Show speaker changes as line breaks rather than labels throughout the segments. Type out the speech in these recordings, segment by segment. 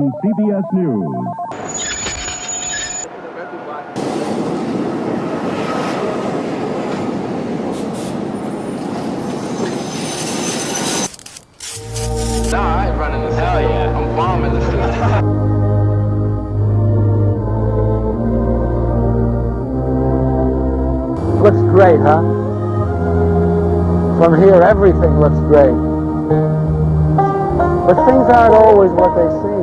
From CBS News.
Nah, I ain't running this. Hell yeah, I'm bombing the system.
Looks great, huh? From here, everything looks great. But things aren't always what they seem.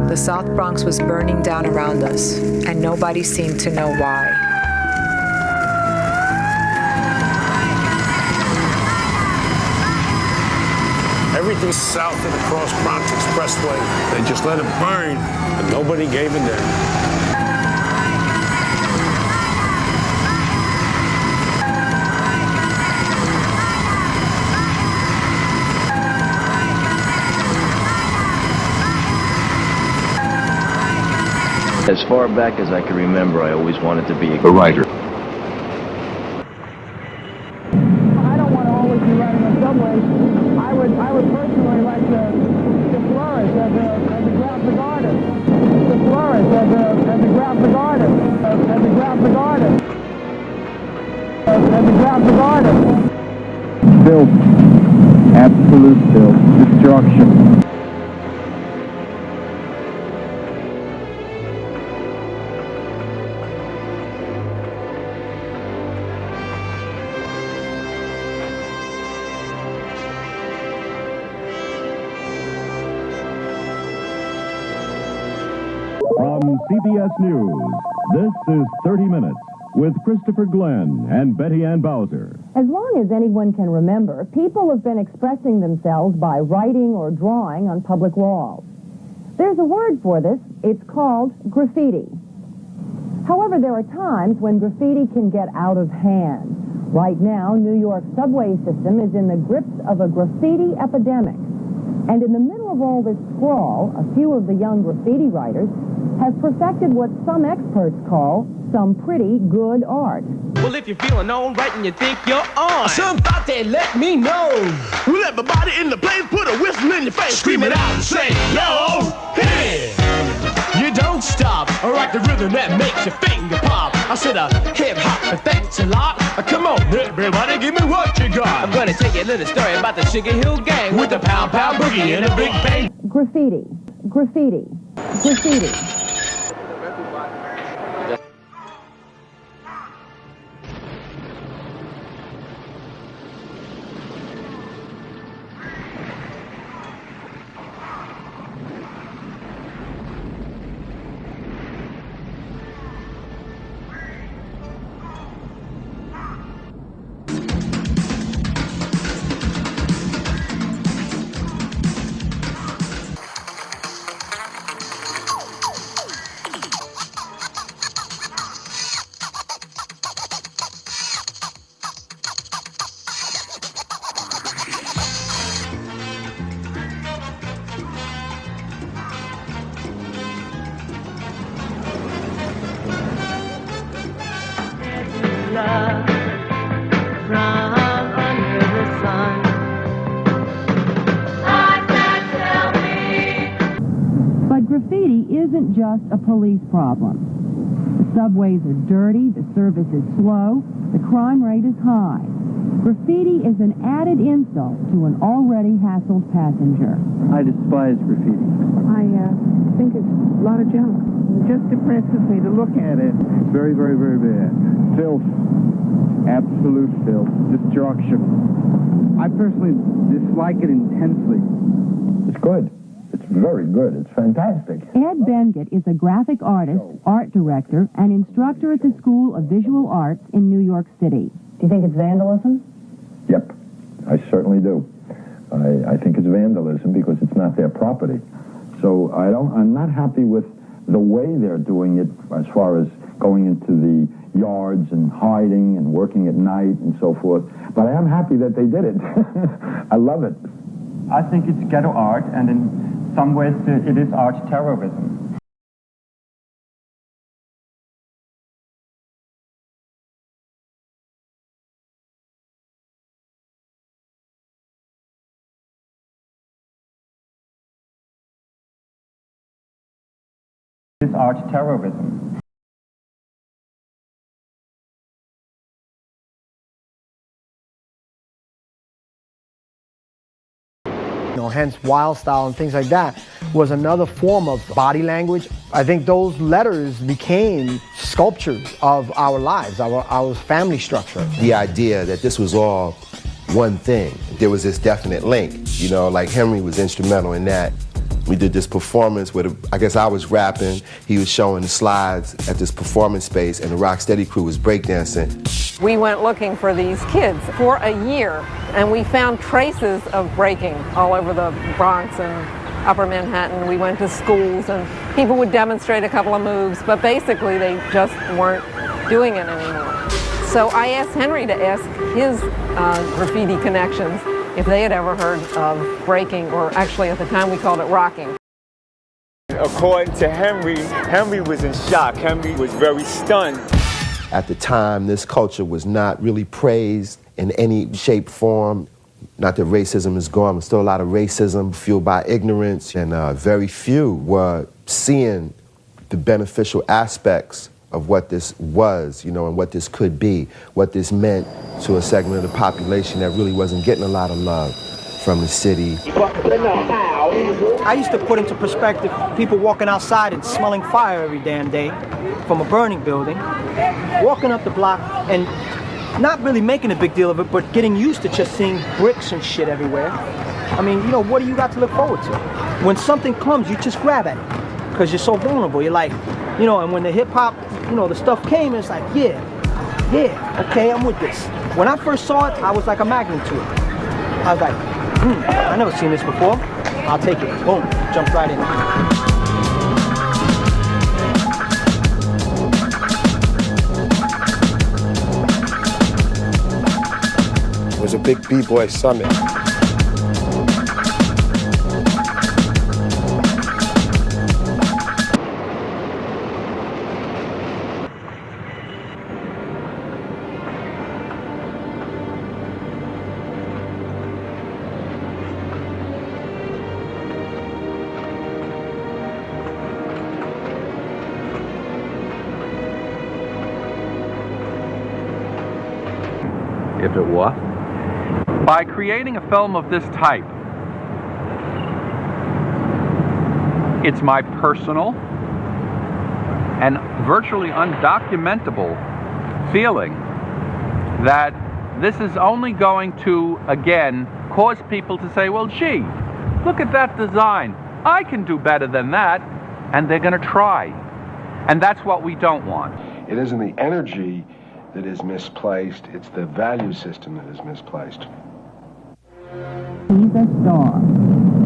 The South Bronx was burning down around us, and nobody seemed to know why.
Everything south of the Cross Bronx Expressway, they just let it burn, and nobody gave a damn.
As far back as I can remember, I always wanted to be a
writer.
I don't want to always be riding on subways. I would personally like to flourish as a graphic artist. To flourish as a graphic artist. As a graphic artist. As a graphic artist. Filth. Absolute filth. Destruction.
From CBS News, this is 30 Minutes with Christopher Glenn and Betty Ann Bowser.
As long as anyone can remember, people have been expressing themselves by writing or drawing on public walls. There's a word for this. It's called graffiti. However, there are times when graffiti can get out of hand. Right now, New York's subway system is in the grips of a graffiti epidemic. And in the middle of all this sprawl, a few of the young graffiti writers have perfected what some experts call some pretty good art.
Well, if you're feeling all right and you think you're on,
Somebody let me know. Well, everybody in the place put a whistle in your face, scream it out and say, yo, hey! You don't stop, or rock the rhythm that makes your finger pop. I said hip hop, but thanks a lot. Come on, everybody, give me what you got.
I'm gonna tell you a little story about the Sugar Hill Gang
With the pound pound boogie and a big bang.
Graffiti, graffiti, graffiti.
Love from under the sun. Tell me.
But graffiti isn't just a police problem. The subways are dirty, the service is slow, the crime rate is high. Graffiti is an added insult to an already hassled passenger.
I despise graffiti.
I think it's a lot of junk. It just depresses me to look at it.
It's very, very, very bad. Filth. Absolute filth. Destruction. I personally dislike it intensely. It's good.
It's very good. It's fantastic.
Ed Bengett is a graphic artist, art director, and instructor at the School of Visual Arts in New York City. Do you think it's vandalism?
Yep, I certainly do. I think it's vandalism because it's not their property. So I'm not happy with the way they're doing it as far as going into the yards and hiding and working at night and so forth. But I am happy that they did it. I love it.
I think it's ghetto art, and in some ways it is art terrorism. It is art terrorism.
Hence wild style and things like that was another form of body language. I think those letters became sculptures of our lives, our family structure.
The idea that this was all one thing, there was this definite link, you know, like Henry was instrumental in that. We did this performance where I guess I was rapping, he was showing the slides at this performance space, and the Rocksteady crew was breakdancing.
We went looking for these kids for a year, and we found traces of breaking all over the Bronx and Upper Manhattan. We went to schools, and people would demonstrate a couple of moves, but basically they just weren't doing it anymore. So I asked Henry to ask his graffiti connections if they had ever heard of breaking, or actually at the time we called it rocking.
According to Henry, Henry was in shock. Henry was very stunned.
At the time, this culture was not really praised in any shape, form. Not that racism is gone, but still a lot of racism fueled by ignorance, and very few were seeing the beneficial aspects of what this was, you know, and what this could be, what this meant to a segment of the population that really wasn't getting a lot of love from the city.
I used to put into perspective people walking outside and smelling fire every damn day from a burning building, walking up the block and not really making a big deal of it, but getting used to just seeing bricks and shit everywhere. I mean, you know, what do you got to look forward to? When something comes, you just grab at it because you're so vulnerable. You're like, you know, and when the hip-hop, you know, the stuff came, it's like, yeah, okay, I'm with this. When I first saw it, I was like a magnet to it. I was like, I never seen this before. I'll take it. Boom, jumped right in.
It was a big B-boy summit.
If it was? By creating a film of this type, it's my personal and virtually undocumentable feeling that this is only going to, again, cause people to say, well, gee, look at that design. I can do better than that. And they're going to try. And that's what we don't want.
It isn't the energy that is misplaced, it's the value system that is misplaced.
He's a star.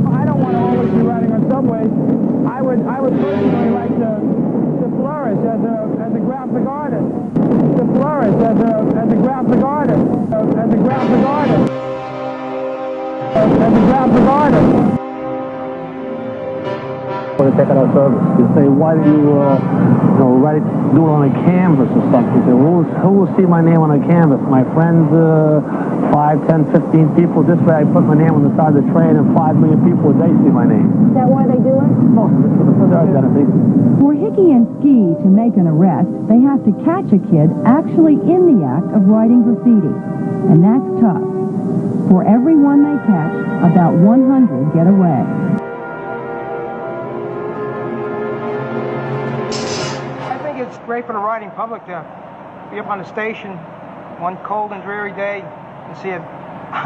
I don't want to always be riding on subways. I would personally like to flourish as a graphic artist. To flourish as a graphic artist. As a graphic artist. As a graphic artist.
To take out our service. You say, why do you, write it, do it on a canvas or something? Say, who will see my name on a canvas? My friends, 5, 10, 15 people. This way I put my name on the side of the train and 5 million people a day see my name.
Is that why they do it?
Most of it for their identity.
For Hickey and Ski to make an arrest, they have to catch a kid actually in the act of writing graffiti. And that's tough. For every one they catch, about 100 get away.
It's great for the riding public to be up on the station one cold and dreary day and see a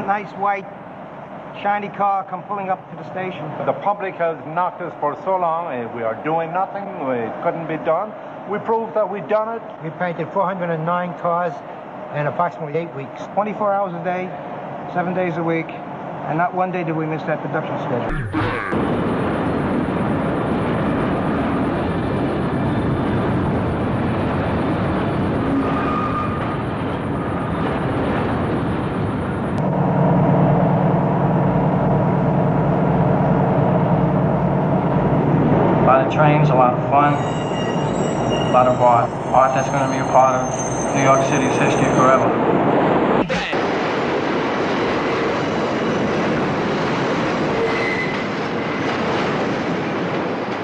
nice white shiny car come pulling up to the station.
The public has knocked us for so long, and we are doing nothing. It couldn't be done. We proved that we've done it.
We painted 409 cars in approximately 8 weeks. 24 hours a day, 7 days a week, and not one day did we miss that production schedule.
A lot of trains, a lot of fun, a lot of art. Art that's going to be a part of New York City's history forever.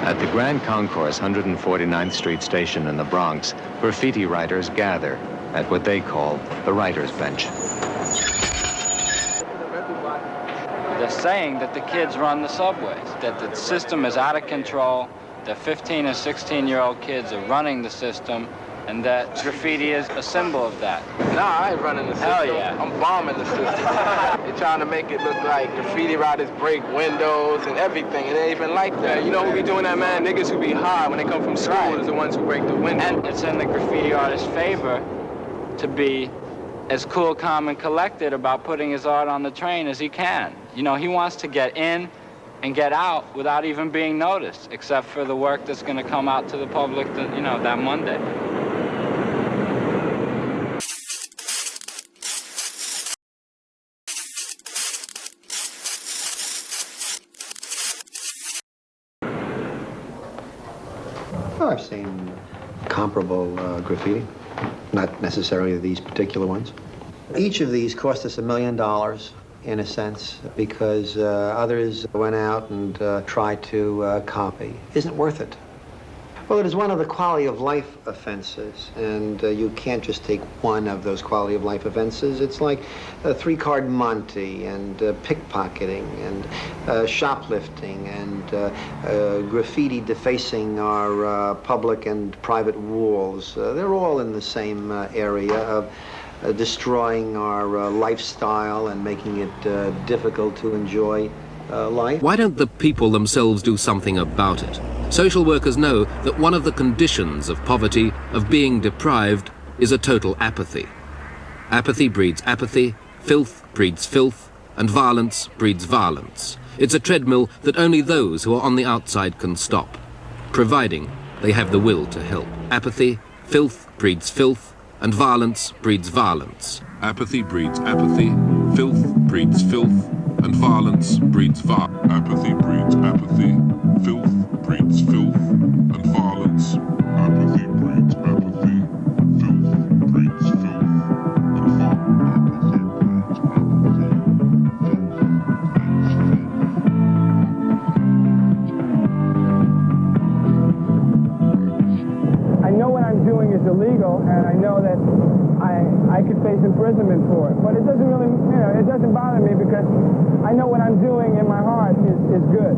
At the Grand Concourse 149th Street station in the Bronx, graffiti writers gather at what they call the writer's bench.
They're saying that the kids run the subways, that the system is out of control, that 15 and 16-year-old kids are running the system, and that graffiti is a symbol of that.
Nah, I ain't running the system.
Hell yeah.
I'm bombing the system. They're trying to make it look like graffiti writers break windows and everything. It ain't even like that. You know who be doing that, man? Niggas who be high when they come from school is the ones who break the window.
And it's in the graffiti artist's favor to be as cool, calm, and collected about putting his art on the train as he can. You know, he wants to get in and get out without even being noticed, except for the work that's going to come out to the public, that Monday.
Well, I've seen comparable graffiti, not necessarily these particular ones. Each of these cost us $1 million, in a sense, because others went out and tried to copy. Isn't worth it. Well, it is one of the quality of life offenses, and you can't just take one of those quality of life offenses. It's like a three-card Monte, and pickpocketing, and shoplifting, and graffiti defacing our public and private walls. They're all in the same area of destroying our lifestyle and making it difficult to enjoy life.
Why don't the people themselves do something about it? Social workers know that one of the conditions of poverty, of being deprived, is a total apathy. Apathy breeds apathy, filth breeds filth, and violence breeds violence. It's a treadmill that only those who are on the outside can stop, providing they have the will to help. Apathy, filth breeds filth, and violence breeds violence. Apathy breeds apathy, filth breeds filth, and violence breeds violence. Apathy breeds apathy, filth breeds filth, and violence. Apathy breeds apathy, filth breeds filth, and
I know what I'm doing is illegal, and I know that I could face imprisonment for it. But it doesn't really, it doesn't bother me because I know what I'm doing in my heart is good.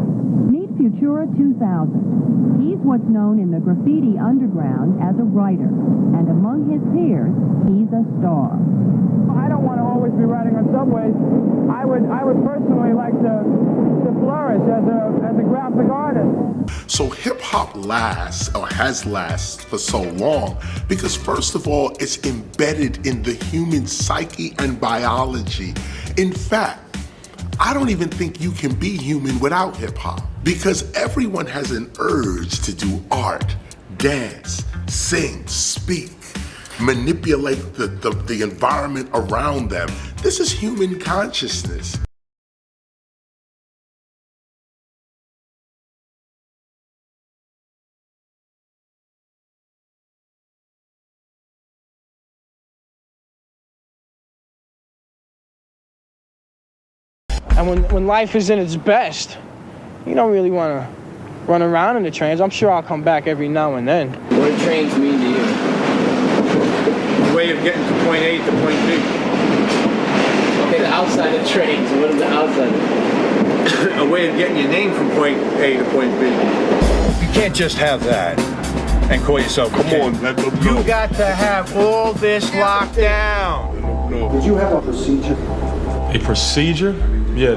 Meet Futura 2000. He's what's known in the graffiti underground as a writer, and among his peers, he's a star.
I don't want to always be riding on subways. I would personally like to flourish as a graphic artist.
So hip-hop lasts, or has lasted for so long, because first of all, it's embedded in the human psyche and biology. In fact, I don't even think you can be human without hip-hop, because everyone has an urge to do art, dance, sing, speak, manipulate the environment around them. This is human consciousness.
And when life is in its best, you don't really want to run around in the trains. I'm sure I'll come back every now and then.
What do trains mean to you?
A way of getting to point A to point B.
Okay, the outside of trains. What is the outside?
A way of getting your name from point A to point B. You can't just have that and call yourself a king.
Come on, let them know.
You got to have all this locked down.
Did you have a procedure?
A procedure?
Yeah,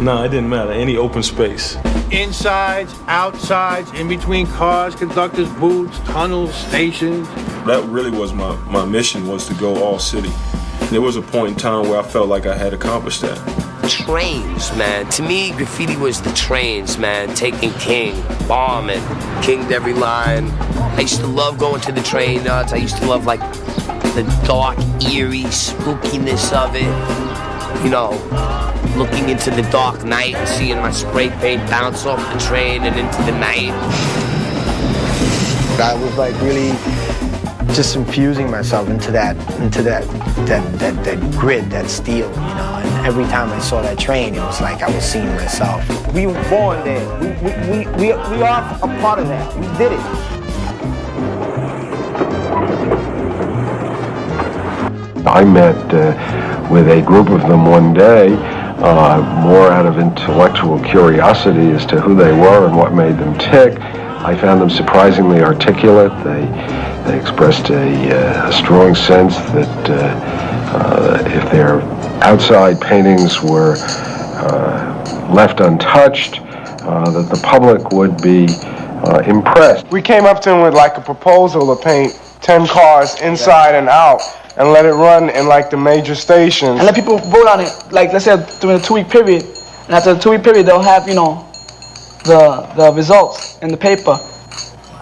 no, it didn't matter. Any open space.
Insides, outsides, in between cars, conductors' booths, tunnels, stations.
That really was my mission, was to go all city. There was a point in time where I felt like I had accomplished that.
Trains, man. To me, graffiti was the trains, man. Taking King, bombing, kinged every line. I used to love going to the train nuts. I used to love, like, the dark, eerie spookiness of it. You know, looking into the dark night and seeing my spray paint bounce off the train and into the night.
I was like really just infusing myself into that grid, that steel, you know. And every time I saw that train, it was like I was seeing myself. We were born there. We are a part of that. We did it.
I met with a group of them one day, more out of intellectual curiosity as to who they were and what made them tick. I found them surprisingly articulate. They expressed a strong sense that if their outside paintings were left untouched, that the public would be impressed.
We came up to him with like a proposal to paint 10 cars inside and out and let it run in like the major stations.
And let people vote on it, like let's say during a 2-week period. And after the 2-week period, they'll have, you know, the results in the paper.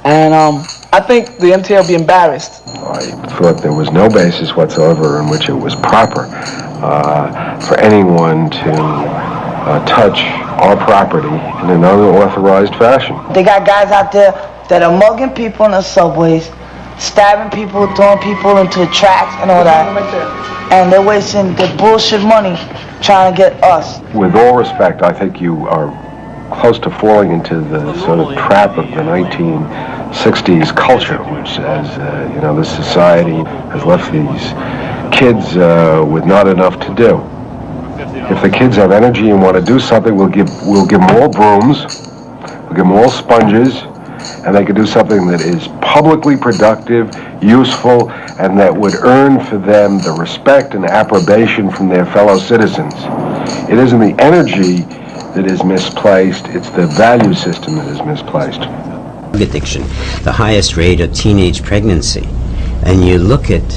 And I think the MTA will be embarrassed.
I thought there was no basis whatsoever in which it was proper for anyone to touch our property in an unauthorized fashion.
They got guys out there that are mugging people in the subways, stabbing people, throwing people into the tracks and all that. And they're wasting their bullshit money trying to get us.
With all respect, I think you are close to falling into the sort of trap of the 1960s culture, which says, you know, this society has left these kids with not enough to do. If the kids have energy and want to do something, we'll give them all brooms, we'll give them all sponges, and they could do something that is publicly productive, useful, and that would earn for them the respect and approbation from their fellow citizens. It isn't the energy that is misplaced, it's the value system that is misplaced.
Addiction, the highest rate of teenage pregnancy, and you look at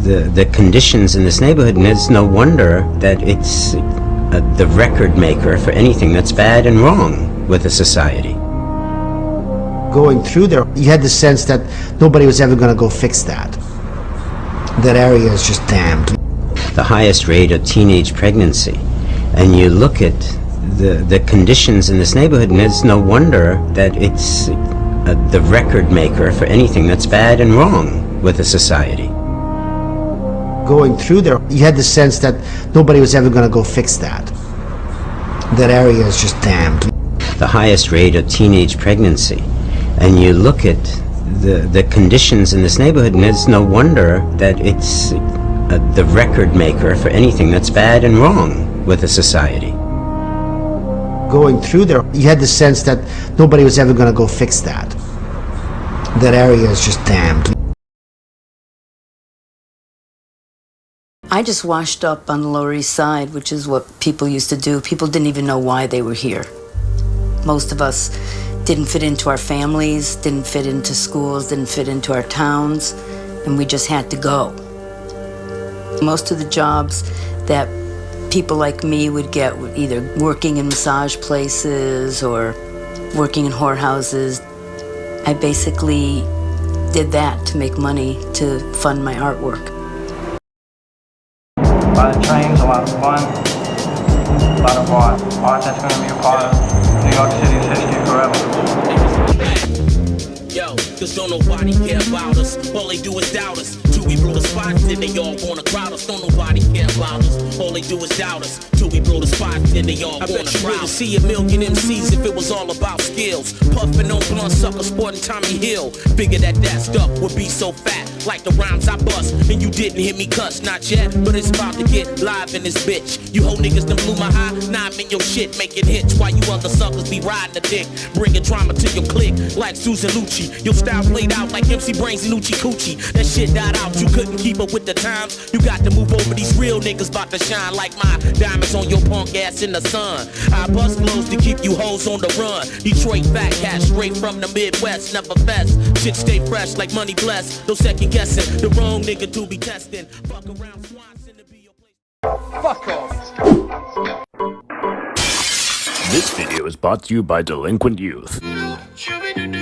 the conditions in this neighborhood, and it's no wonder that it's the record maker for anything that's bad and wrong with the society.
Going through there, you had the sense that nobody was ever going to go fix that. That area is just damned.
The highest rate of teenage pregnancy, and you look at the conditions in this neighborhood, and it's no wonder that it's the record maker for anything that's bad and wrong with the society.
Going through there, you had the sense that nobody was ever going to go fix that. That area is just damned.
The highest rate of teenage pregnancy, and you look at the conditions in this neighborhood, and it's no wonder that it's the record maker for anything that's bad and wrong with the society.
Going through there, you had the sense that nobody was ever going to go fix that. That area is just damned.
I just washed up on the Lower East Side, which is what people used to do. People didn't even know why they were here. Most of us didn't fit into our families, didn't fit into schools, didn't fit into our towns, and we just had to go. Most of the jobs that people like me would get were either working in massage places or working in whorehouses. I basically did that to make money to fund my artwork.
A lot of trains, a lot of fun, a lot of art. Art that's going to be a part of New York City's history forever.
Yo, cause don't nobody care about us. All they do is doubt us. Till we blow the spot, then they all wanna crowd us. Don't nobody care about us. All they do is doubt us. Till we blow the spot, then they all wanna crowd us. See a million MCs if it was all about skills. Puffin' on blunt sucker, sporting Tommy Hill. Figure that stuff would be so fat. like the rhymes I bust. And you didn't hear me cuss, not yet, but it's about to get live in this bitch. You hoe niggas done blew my high, now I'm in your shit making hits. While you other suckers be riding the dick, bringing drama to your clique like Susan Lucci. Your style played out like MC Brains and Uchi Coochie. That shit died out, you couldn't keep up with the times. You got to move over, these real niggas about to shine like my diamonds on your punk ass in the sun. I bust flows to keep you hoes on the run. Detroit fat cat straight from the Midwest, never fest. Shit stay fresh like money blessed. No second guessing, the wrong nigga to be testing. Fuck around Swanson to be your place.
Fuck off.
This video is brought to you by Delinquent Youth.
Shoo-be-doo-doo.